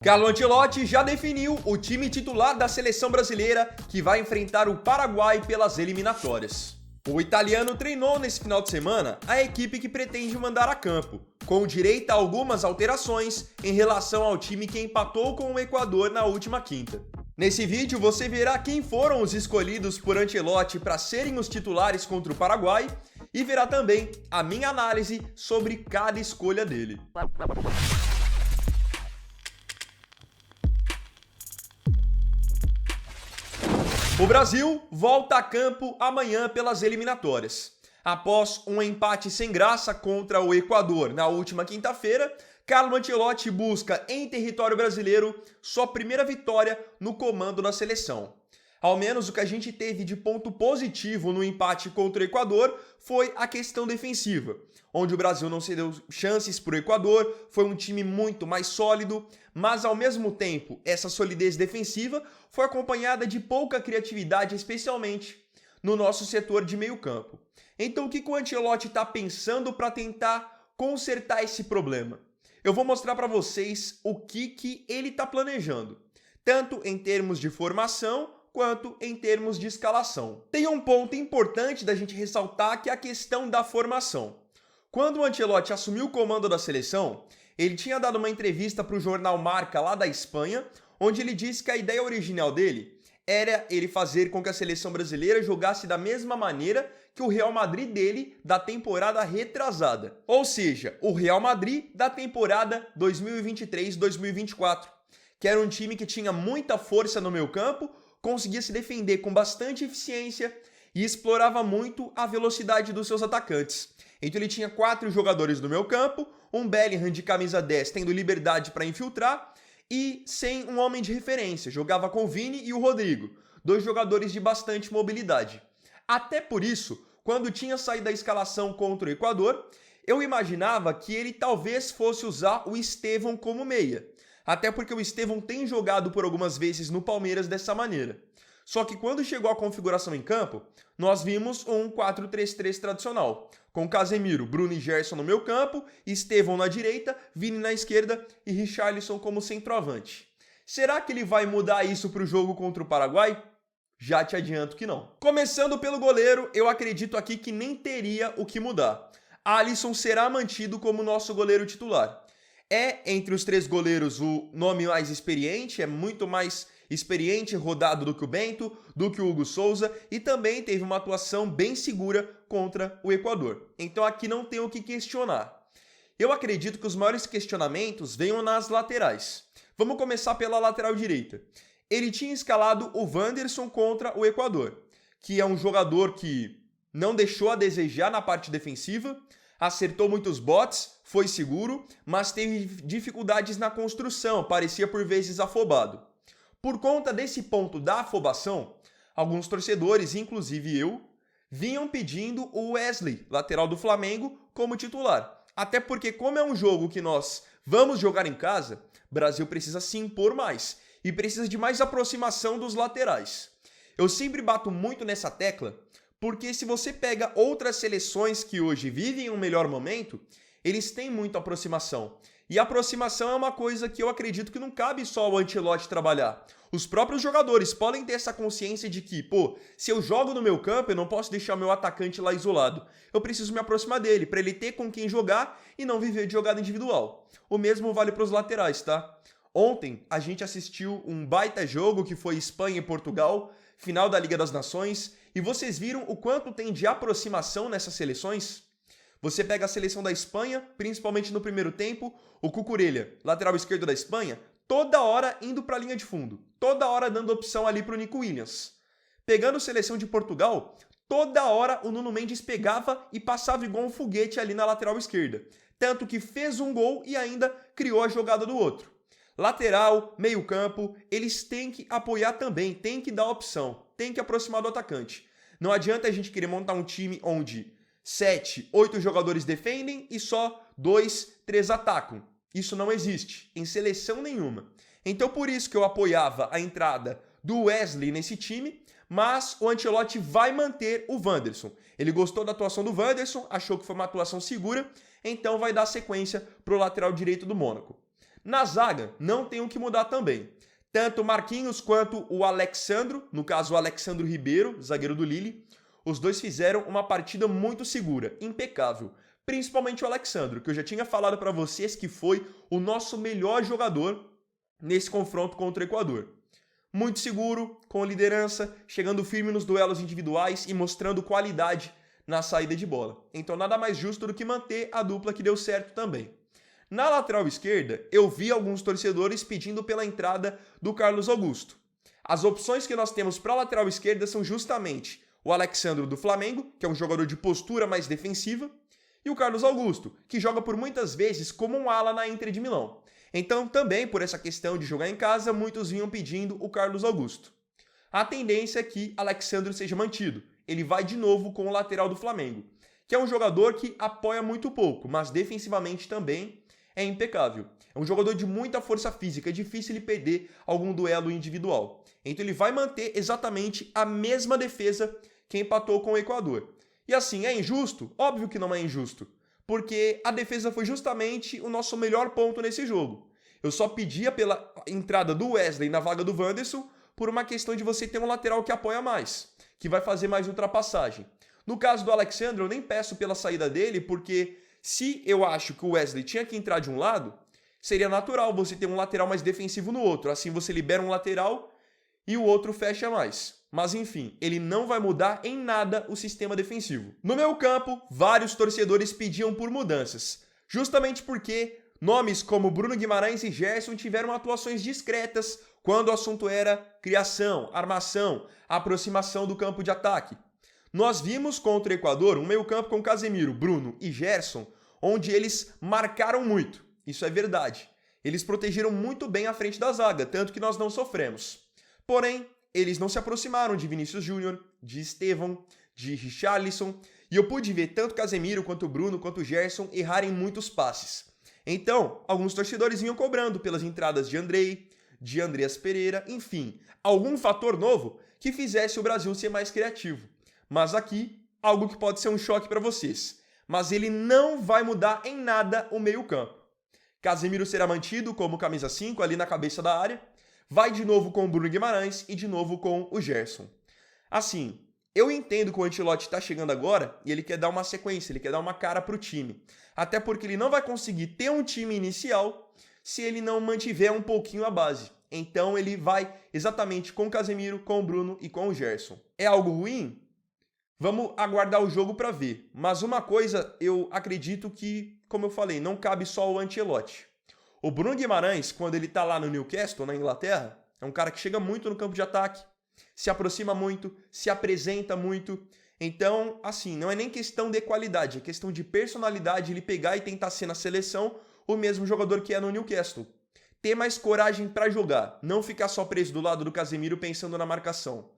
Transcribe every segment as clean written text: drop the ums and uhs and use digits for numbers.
Carlo Ancelotti já definiu o time titular da seleção brasileira que vai enfrentar o Paraguai pelas eliminatórias. O italiano treinou nesse final de semana a equipe que pretende mandar a campo, com direito a algumas alterações em relação ao time que empatou com o Equador na última quinta. Nesse vídeo você verá quem foram os escolhidos por Ancelotti para serem os titulares contra o Paraguai e verá também a minha análise sobre cada escolha dele. O Brasil volta a campo amanhã pelas eliminatórias. Após um empate sem graça contra o Equador na última quinta-feira, Carlo Ancelotti busca em território brasileiro sua primeira vitória no comando da seleção. Ao menos o que a gente teve de ponto positivo no empate contra o Equador foi a questão defensiva, onde o Brasil não cedeu chances para o Equador, foi um time muito mais sólido, mas ao mesmo tempo essa solidez defensiva foi acompanhada de pouca criatividade, especialmente no nosso setor de meio campo. Então o que o Ancelotti está pensando para tentar consertar esse problema? Eu vou mostrar para vocês o que ele está planejando, tanto em termos de formação quanto em termos de escalação. Tem um ponto importante da gente ressaltar que é a questão da formação. Quando o Ancelotti assumiu o comando da seleção, ele tinha dado uma entrevista para o jornal Marca lá da Espanha, onde ele disse que a ideia original dele era ele fazer com que a seleção brasileira jogasse da mesma maneira que o Real Madrid dele da temporada retrasada. Ou seja, o Real Madrid da temporada 2023-2024, que era um time que tinha muita força no meio campo, conseguia se defender com bastante eficiência e explorava muito a velocidade dos seus atacantes. Então ele tinha 4 jogadores no meio campo, um Bellingham de camisa 10 tendo liberdade para infiltrar e sem um homem de referência. Jogava com o Vini e o Rodrigo, 2 jogadores de bastante mobilidade. Até por isso, quando tinha saído da escalação contra o Equador, eu imaginava que ele talvez fosse usar o Estevão como meia. Até porque o Estevão tem jogado por algumas vezes no Palmeiras dessa maneira. Só que quando chegou a configuração em campo, nós vimos um 4-3-3 tradicional, com Casemiro, Bruno e Gerson no meio campo, Estevão na direita, Vini na esquerda e Richarlison como centroavante. Será que ele vai mudar isso para o jogo contra o Paraguai? Já te adianto que não. Começando pelo goleiro, eu acredito aqui que nem teria o que mudar. Alisson será mantido como nosso goleiro titular. É, entre os 3 goleiros, o nome mais experiente, é muito mais experiente, rodado do que o Bento, do que o Hugo Souza, e também teve uma atuação bem segura contra o Equador. Então aqui não tem o que questionar. Eu acredito que os maiores questionamentos venham nas laterais. Vamos começar pela lateral direita. Ele tinha escalado o Wanderson contra o Equador, que é um jogador que não deixou a desejar na parte defensiva, acertou muitos botes, foi seguro, mas teve dificuldades na construção, parecia por vezes afobado. Por conta desse ponto da afobação, alguns torcedores, inclusive eu, vinham pedindo o Wesley, lateral do Flamengo, como titular. Até porque, como é um jogo que nós vamos jogar em casa, o Brasil precisa se impor mais e precisa de mais aproximação dos laterais. Eu sempre bato muito nessa tecla, porque se você pega outras seleções que hoje vivem um melhor momento, eles têm muita aproximação. E a aproximação é uma coisa que eu acredito que não cabe só ao Ancelotti trabalhar. Os próprios jogadores podem ter essa consciência de que, se eu jogo no meu campo, eu não posso deixar o meu atacante lá isolado. Eu preciso me aproximar dele, para ele ter com quem jogar e não viver de jogada individual. O mesmo vale para os laterais, tá? Ontem a gente assistiu um baita jogo que foi Espanha e Portugal, final da Liga das Nações, e vocês viram o quanto tem de aproximação nessas seleções? Você pega a seleção da Espanha, principalmente no primeiro tempo, o Cucurella, lateral esquerdo da Espanha, toda hora indo para a linha de fundo, toda hora dando opção ali para o Nico Williams. Pegando a seleção de Portugal, toda hora o Nuno Mendes pegava e passava igual um foguete ali na lateral esquerda, tanto que fez um gol e ainda criou a jogada do outro. Lateral, meio campo, eles têm que apoiar também, têm que dar opção, têm que aproximar do atacante. Não adianta a gente querer montar um time onde 7, 8 jogadores defendem e só 2, 3 atacam. Isso não existe em seleção nenhuma. Então por isso que eu apoiava a entrada do Wesley nesse time, mas o Ancelotti vai manter o Wanderson. Ele gostou da atuação do Wanderson, achou que foi uma atuação segura, então vai dar sequência para o lateral direito do Mônaco. Na zaga, não tem o que mudar também. Tanto o Marquinhos quanto o Alexandro, no caso o Alexandro Ribeiro, zagueiro do Lille, os dois fizeram uma partida muito segura, impecável. Principalmente o Alexandro, que eu já tinha falado para vocês que foi o nosso melhor jogador nesse confronto contra o Equador. Muito seguro, com liderança, chegando firme nos duelos individuais e mostrando qualidade na saída de bola. Então nada mais justo do que manter a dupla que deu certo também. Na lateral esquerda, eu vi alguns torcedores pedindo pela entrada do Carlos Augusto. As opções que nós temos para a lateral esquerda são justamente o Alexandro do Flamengo, que é um jogador de postura mais defensiva, e o Carlos Augusto, que joga por muitas vezes como um ala na Inter de Milão. Então, também por essa questão de jogar em casa, muitos vinham pedindo o Carlos Augusto. A tendência é que Alexandro seja mantido. Ele vai de novo com o lateral do Flamengo, que é um jogador que apoia muito pouco, mas defensivamente também é impecável. É um jogador de muita força física, é difícil ele perder algum duelo individual. Então ele vai manter exatamente a mesma defesa que empatou com o Equador. E assim, é injusto? Óbvio que não é injusto, porque a defesa foi justamente o nosso melhor ponto nesse jogo. Eu só pedia pela entrada do Wesley na vaga do Wanderson por uma questão de você ter um lateral que apoia mais, que vai fazer mais ultrapassagem. No caso do Alexandre, eu nem peço pela saída dele, porque se eu acho que o Wesley tinha que entrar de um lado, seria natural você ter um lateral mais defensivo no outro. Assim você libera um lateral e o outro fecha mais. Mas enfim, ele não vai mudar em nada o sistema defensivo. No meio campo, vários torcedores pediam por mudanças, justamente porque nomes como Bruno Guimarães e Gerson tiveram atuações discretas quando o assunto era criação, armação, aproximação do campo de ataque. Nós vimos contra o Equador um meio-campo com Casemiro, Bruno e Gerson, onde eles marcaram muito. Isso é verdade. Eles protegeram muito bem a frente da zaga, tanto que nós não sofremos. Porém, eles não se aproximaram de Vinícius Júnior, de Estevão, de Richarlison, e eu pude ver tanto Casemiro, quanto Bruno, quanto Gerson errarem muitos passes. Então, alguns torcedores vinham cobrando pelas entradas de Andrei, de Andreas Pereira, enfim, algum fator novo que fizesse o Brasil ser mais criativo. Mas aqui, algo que pode ser um choque para vocês. Mas ele não vai mudar em nada o meio-campo. Casemiro será mantido como camisa 5 ali na cabeça da área. Vai de novo com o Bruno Guimarães e de novo com o Gerson. Assim, eu entendo que o Ancelotti está chegando agora e ele quer dar uma sequência, ele quer dar uma cara para o time. Até porque ele não vai conseguir ter um time inicial se ele não mantiver um pouquinho a base. Então ele vai exatamente com o Casemiro, com o Bruno e com o Gerson. É algo ruim? Vamos aguardar o jogo para ver. Mas uma coisa eu acredito que, como eu falei, não cabe só ao Ancelotti. O Bruno Guimarães, quando ele tá lá no Newcastle, na Inglaterra, é um cara que chega muito no campo de ataque, se aproxima muito, se apresenta muito. Então, assim, não é nem questão de qualidade, é questão de personalidade, ele pegar e tentar ser na seleção o mesmo jogador que é no Newcastle. Ter mais coragem para jogar, não ficar só preso do lado do Casemiro pensando na marcação.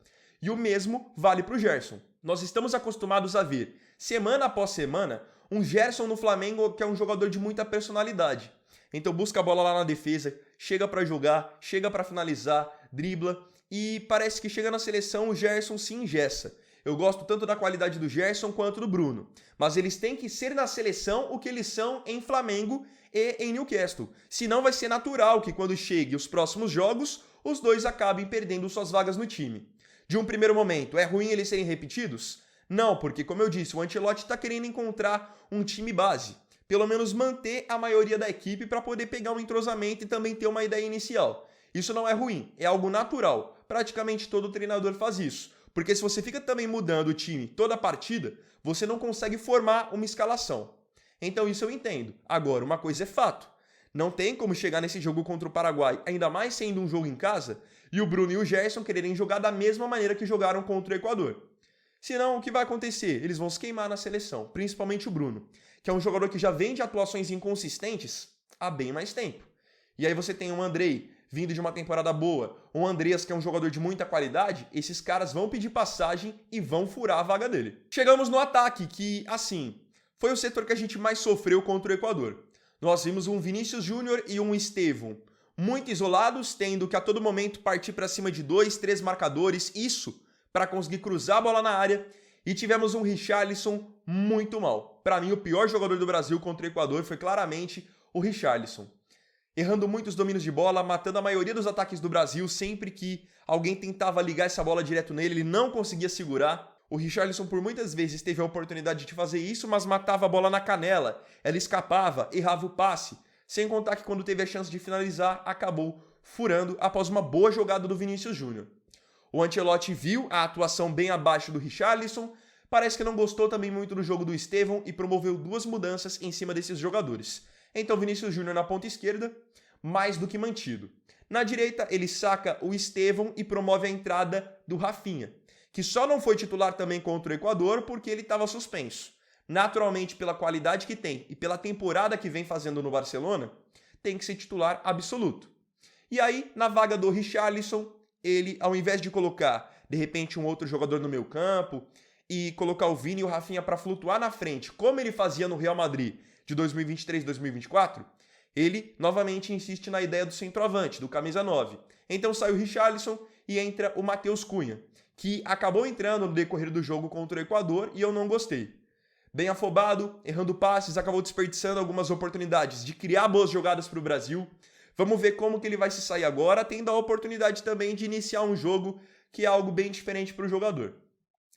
E o mesmo vale para o Gerson. Nós estamos acostumados a ver, semana após semana, um Gerson no Flamengo que é um jogador de muita personalidade. Então busca a bola lá na defesa, chega para jogar, chega para finalizar, dribla e parece que chega na seleção o Gerson se engessa. Eu gosto tanto da qualidade do Gerson quanto do Bruno, mas eles têm que ser na seleção o que eles são em Flamengo e em Newcastle. Senão vai ser natural que quando chegue os próximos jogos, os dois acabem perdendo suas vagas no time. De um primeiro momento, é ruim eles serem repetidos? Não, porque como eu disse, o Ancelotti está querendo encontrar um time base. Pelo menos manter a maioria da equipe para poder pegar um entrosamento e também ter uma ideia inicial. Isso não é ruim, é algo natural. Praticamente todo treinador faz isso. Porque se você fica também mudando o time toda a partida, você não consegue formar uma escalação. Então isso eu entendo. Agora, uma coisa é fato. Não tem como chegar nesse jogo contra o Paraguai, ainda mais sendo um jogo em casa, e o Bruno e o Gerson quererem jogar da mesma maneira que jogaram contra o Equador. Senão, o que vai acontecer? Eles vão se queimar na seleção, principalmente o Bruno, que é um jogador que já vem de atuações inconsistentes há bem mais tempo. E aí você tem um Andrei vindo de uma temporada boa, um Andreas que é um jogador de muita qualidade, esses caras vão pedir passagem e vão furar a vaga dele. Chegamos no ataque, que, assim, foi o setor que a gente mais sofreu contra o Equador. Nós vimos um Vinícius Júnior e um Estevão muito isolados, tendo que a todo momento partir para cima de 2, 3 marcadores, isso para conseguir cruzar a bola na área. E tivemos um Richarlison muito mal. Para mim, o pior jogador do Brasil contra o Equador foi claramente o Richarlison. errando muitos domínios de bola, matando a maioria dos ataques do Brasil. Sempre que alguém tentava ligar essa bola direto nele, ele não conseguia segurar. O Richarlison por muitas vezes teve a oportunidade de fazer isso, mas matava a bola na canela, ela escapava, errava o passe. Sem contar que quando teve a chance de finalizar, acabou furando após uma boa jogada do Vinícius Júnior. O Ancelotti viu a atuação bem abaixo do Richarlison, parece que não gostou também muito do jogo do Estevão e promoveu 2 mudanças em cima desses jogadores. Então Vinícius Júnior na ponta esquerda, mais do que mantido. Na direita ele saca o Estevão e promove a entrada do Rafinha, que só não foi titular também contra o Equador porque ele estava suspenso. Naturalmente, pela qualidade que tem e pela temporada que vem fazendo no Barcelona, tem que ser titular absoluto. E aí, na vaga do Richarlison, ele, ao invés de colocar, de repente, um outro jogador no meio campo e colocar o Vini e o Rafinha para flutuar na frente, como ele fazia no Real Madrid de 2023-2024, ele novamente insiste na ideia do centroavante, do camisa 9. Então sai o Richarlison e entra o Matheus Cunha, que acabou entrando no decorrer do jogo contra o Equador e eu não gostei. Bem afobado, errando passes, acabou desperdiçando algumas oportunidades de criar boas jogadas para o Brasil. Vamos ver como que ele vai se sair agora, tendo a oportunidade também de iniciar um jogo que é algo bem diferente para o jogador.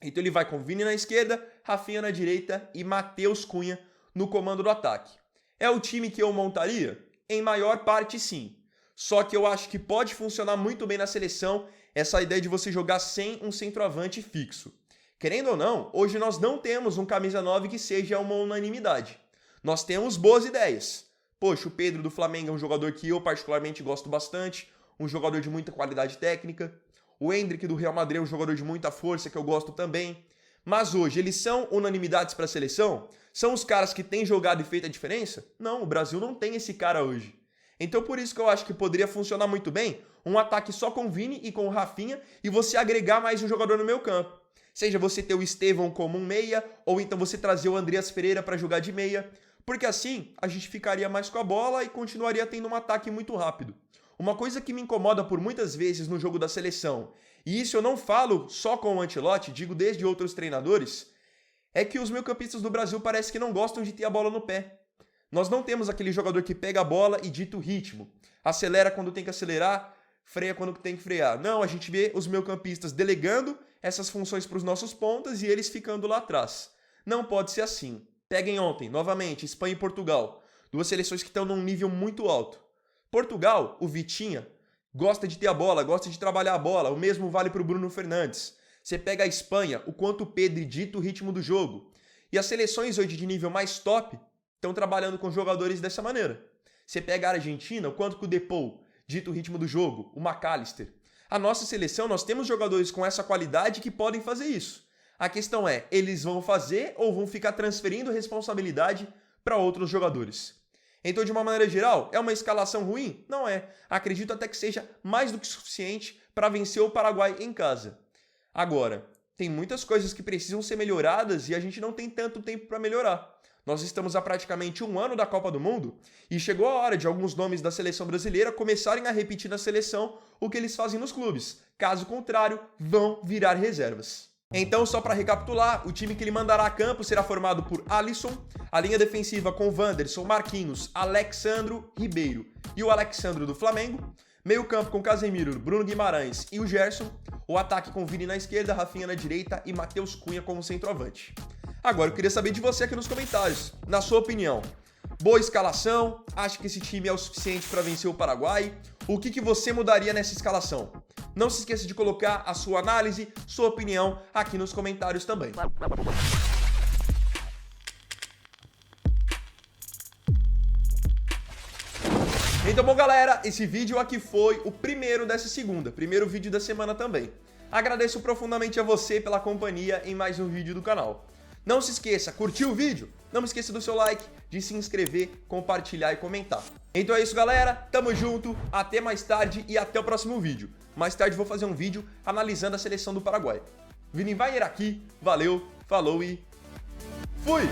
Então ele vai com Vini na esquerda, Rafinha na direita e Matheus Cunha no comando do ataque. É o time que eu montaria? Em maior parte sim. Só que eu acho que pode funcionar muito bem na seleção essa ideia de você jogar sem um centroavante fixo. Querendo ou não, hoje nós não temos um camisa 9 que seja uma unanimidade. Nós temos boas ideias. Poxa, o Pedro do Flamengo é um jogador que eu particularmente gosto bastante, um jogador de muita qualidade técnica. O Endrick do Real Madrid é um jogador de muita força que eu gosto também. Mas hoje, eles são unanimidades para a seleção? São os caras que têm jogado e feito a diferença? Não, o Brasil não tem esse cara hoje. Então por isso que eu acho que poderia funcionar muito bem um ataque só com o Vini e com o Rafinha e você agregar mais um jogador no meio campo. Seja você ter o Estevão como um meia, ou então você trazer o Andreas Pereira para jogar de meia, porque assim a gente ficaria mais com a bola e continuaria tendo um ataque muito rápido. Uma coisa que me incomoda por muitas vezes no jogo da seleção, e isso eu não falo só com o Ancelotti, digo desde outros treinadores, é que os meio-campistas do Brasil parece que não gostam de ter a bola no pé. Nós não temos aquele jogador que pega a bola e dita o ritmo, acelera quando tem que acelerar, freia quando tem que frear. Não, a gente vê os meio-campistas delegando essas funções para os nossos pontas e eles ficando lá atrás. Não pode ser assim. Peguem ontem, novamente, Espanha e Portugal. 2 seleções que estão num nível muito alto. Portugal, o Vitinha, gosta de ter a bola, gosta de trabalhar a bola. O mesmo vale para o Bruno Fernandes. Você pega a Espanha, o quanto o Pedri dita o ritmo do jogo. E as seleções hoje de nível mais top estão trabalhando com jogadores dessa maneira. Você pega a Argentina, o quanto que o Depou dita o ritmo do jogo, o McAllister. A nossa seleção, nós temos jogadores com essa qualidade que podem fazer isso. A questão é, eles vão fazer ou vão ficar transferindo responsabilidade para outros jogadores? Então, de uma maneira geral, é uma escalação ruim? Não é. Acredito até que seja mais do que suficiente para vencer o Paraguai em casa. Agora, tem muitas coisas que precisam ser melhoradas e a gente não tem tanto tempo para melhorar. Nós estamos há praticamente 1 ano da Copa do Mundo e chegou a hora de alguns nomes da seleção brasileira começarem a repetir na seleção o que eles fazem nos clubes. Caso contrário, vão virar reservas. Então, só para recapitular, o time que ele mandará a campo será formado por Alisson, a linha defensiva com Wanderson, Marquinhos, Alexandro, Ribeiro e o Alexandro do Flamengo, meio campo com Casemiro, Bruno Guimarães e o Gerson, o ataque com Vini na esquerda, Rafinha na direita e Matheus Cunha como centroavante. Agora, eu queria saber de você aqui nos comentários, na sua opinião. Boa escalação? Acha que esse time é o suficiente para vencer o Paraguai? O que você mudaria nessa escalação? Não se esqueça de colocar a sua análise, sua opinião aqui nos comentários também. Então, bom, galera, esse vídeo aqui foi o primeiro dessa segunda, primeiro vídeo da semana também. Agradeço profundamente a você pela companhia em mais um vídeo do canal. Não se esqueça, curtiu o vídeo? Não esqueça do seu like, de se inscrever, compartilhar e comentar. Então é isso, galera. Tamo junto, até mais tarde e até o próximo vídeo. Mais tarde vou fazer um vídeo analisando a seleção do Paraguai. Vini Weiner aqui, valeu, falou e fui!